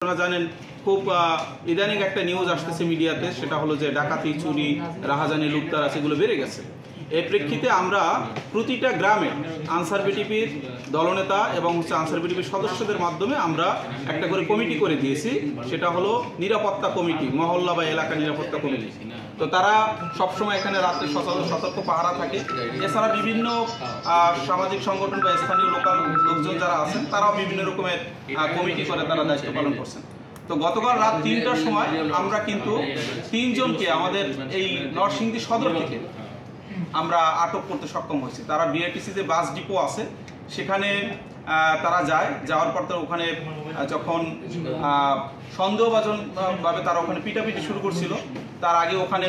আপনারা জানেন খুব ইদানিং একটা নিউজ আসতেছে মিডিয়াতে, সেটা হলো যে ডাকাতি, চুরি, রাহাজানি, লুটতরাজ সেগুলো বেড়ে গেছে। এই প্রেক্ষিতে আমরা প্রতিটা গ্রামে আনসার বিটিপির দলনেতা এবং আনসার বিটিপির সদস্যদের মাধ্যমে আমরা একটা করে কমিটি করে দিয়েছি, সেটা হলো নিরাপত্তা কমিটি, মহল্লা বা এলাকা নিরাপত্তা কমিটি। তো তারা সবসময় এখানে রাত্রে সতর্ক পাহারা থাকে। এছাড়া বিভিন্ন সামাজিক সংগঠন বা স্থানীয় লোকাল লোকজন যারা আছেন তারাও বিভিন্ন রকমের কমিটি করে তারা দায়িত্ব পালন করছেন। তো গতকাল রাত ৩টার সময় আমরা কিন্তু ৩ জনকে আমাদের এই নরসিংদী সদর থেকে আমরা আটক করতে সক্ষম হয়েছি। তারা বিআরটিসি যে বাস ডিপো আছে সেখানে তারা যাওয়ার পর তারা ওখানে যখন সন্দেহভাজনভাবে তারা ওখানে পিটাপিটি শুরু করছিল, তার আগে ওখানে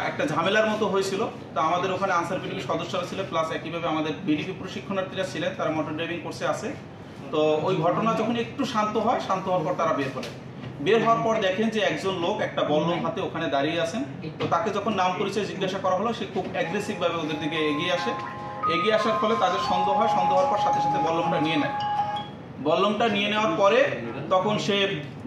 একটা ঝামেলার মতো হয়েছিল। তো আমাদের ওখানে আনসার বিটিপির সদস্যরা ছিল, প্লাস একইভাবে আমাদের বিডিপি প্রশিক্ষণার্থীরা ছিলেন, তারা মোটর ড্রাইভিং কোর্সে আছে। তো ওই ঘটনা যখন একটু শান্ত হওয়ার পর তারা বের হওয়ার পর দেখেন যে একজন লোক একটা বল্লম হাতে ওখানে দাঁড়িয়ে আছেন। তো তাকে যখন নাম পরিচয় জিজ্ঞাসা করা হলো, সে খুব অ্যাগ্রেসিভ ভাবে ওদের দিকে এগিয়ে আসার ফলে তাদের সন্দেহ হয় হওয়ার পর সাথে সাথে বল্লমটা নিয়ে নেওয়ার পরে তখন সে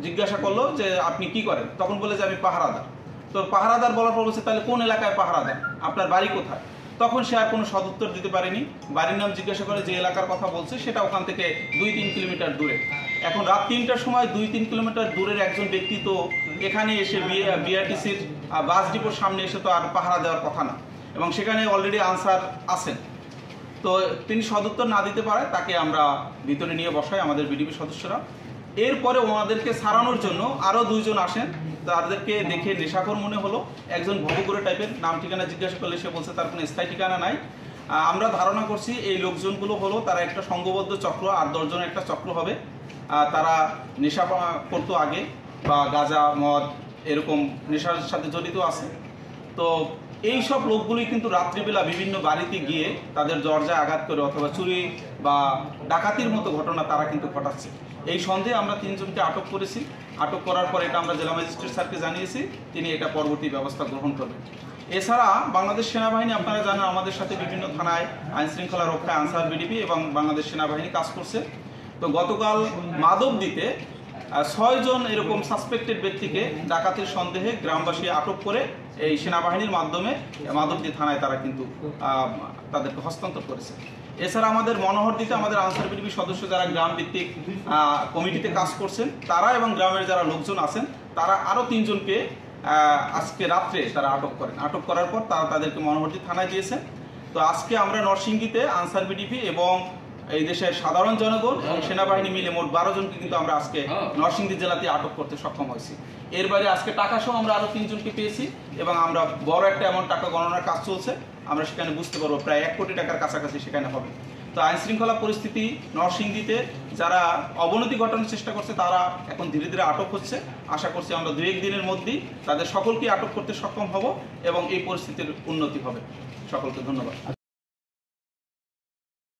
জিজ্ঞাসা করলো যে আপনি কি করেন? তখন বলে যে আমি পাহারাদার। তো পাহারাদার বলার পর বলছে তাহলে কোন এলাকায় পাহারাদার, আপনার বাড়ি কোথায়? তখন সে আর কোনো সদুত্তর দিতে পারেনি। বাড়ির নাম জিজ্ঞাসা করে যে এলাকার কথা বলছে সেটা ওখান থেকে 2-3 কিলোমিটার দূরে। এখন রাত 3টার সময় 2-3 কিলোমিটার দূরের একজন ব্যক্তি তো এখানে এসে বিআরটিসির বাস ডিপোর সামনে এসে তো আর পাহারা দেওয়ার কথা না, এবং সেখানে অলরেডি আনসার আছেন। তো তিনি সদুত্তর না দিতে পারে, তাকে আমরা ভিতরে নিয়ে বসাই আমাদের বিডিপি সদস্যরা। এরপরে ওনাদেরকে সারানোর জন্য আরও 2 জন আসেন। তাদেরকে দেখে নেশাখোর মনে হলো, একজন ভবঘুরে টাইপের, নাম ঠিকানা জিজ্ঞাসা করলে সে বলছে তার কোনো স্থায়ী ঠিকানা নাই। আমরা ধারণা করছি এই লোকজনগুলো হলো তারা একটা সংঘবদ্ধ চক্র, 8-10 জনের একটা চক্র হবে। তারা নেশা করতো আগে, বা গাঁজা মদ এরকম নেশার সাথে জড়িত আছে। তো এই সব লোকগুলি কিন্তু রাত্রিবেলা বিভিন্ন বাড়িতে গিয়ে তাদের দরজায় আঘাত করে অথবা চুরি বা ডাকাতির মতো ঘটনা তারা কিন্তু ঘটাচ্ছে। এই সন্দেহে আমরা 3 জনকে আটক করেছি। আটক করার পর এটা আমরা জেলা ম্যাজিস্ট্রেট স্যারকে জানিয়েছি, তিনি এটা পরবর্তী ব্যবস্থা গ্রহণ করবেন। এছাড়া বাংলাদেশ সেনাবাহিনী, আপনারা জানেন আমাদের সাথে বিভিন্ন থানায় আইন শৃঙ্খলা রক্ষায় আনসার বিডিপি এবং বাংলাদেশ সেনাবাহিনী কাজ করছে। তো গতকাল মাধবদীতে 6 জন এরকম সাসপেক্টেড ব্যক্তিকে ডাকাতির সন্দেহে গ্রামবাসী আটক করে এই সেনাবাহিনীর মাধ্যমে মাধবদী থানায় তারা কিন্তু তাদেরকে হস্তান্তর করেছে। এছাড়া আমাদের মনোহরদীতে আমাদের আনসার বিডিপি সদস্য যারা গ্রাম ভিত্তিক কমিটিতে কাজ করছেন তারা এবং গ্রামের যারা লোকজন আছেন তারা আরও 3 জনকে আজকে রাত্রে তারা আটক করেন। আটক করার পর তারা তাদেরকে মনোহরদী থানায় দিয়েছেন। তো আজকে আমরা নরসিংদীতে আনসার বিডিপি এবং এই দেশের সাধারণ জনগণ এবং সেনাবাহিনী মিলে মোট 12 জনকে কিন্তু আমরা আজকে নরসিংদী জেলাতে আটক করতে সক্ষম হয়েছি। এর বাইরে আজকে টাকা সহ আমরা আরো 3 জনকে পেয়েছি, এবং আমরা বড় একটা অ্যামাউন্ট টাকা গণনার কাজ চলছে। আমরা সেখানে বুঝতে পারবো প্রায় 1 কোটি টাকার কাছাকাছি সেখানে হবে। তো আইন শৃঙ্খলা পরিস্থিতি নরসিংদীতে যারা অবনতি ঘটানোর চেষ্টা করছে তারা এখন ধীরে ধীরে আটক হচ্ছে। আশা করছি আমরা 2-1 দিনের মধ্যেই তাদের সকলকে আটক করতে সক্ষম হব এবং এই পরিস্থিতির উন্নতি হবে। সকলকে ধন্যবাদ।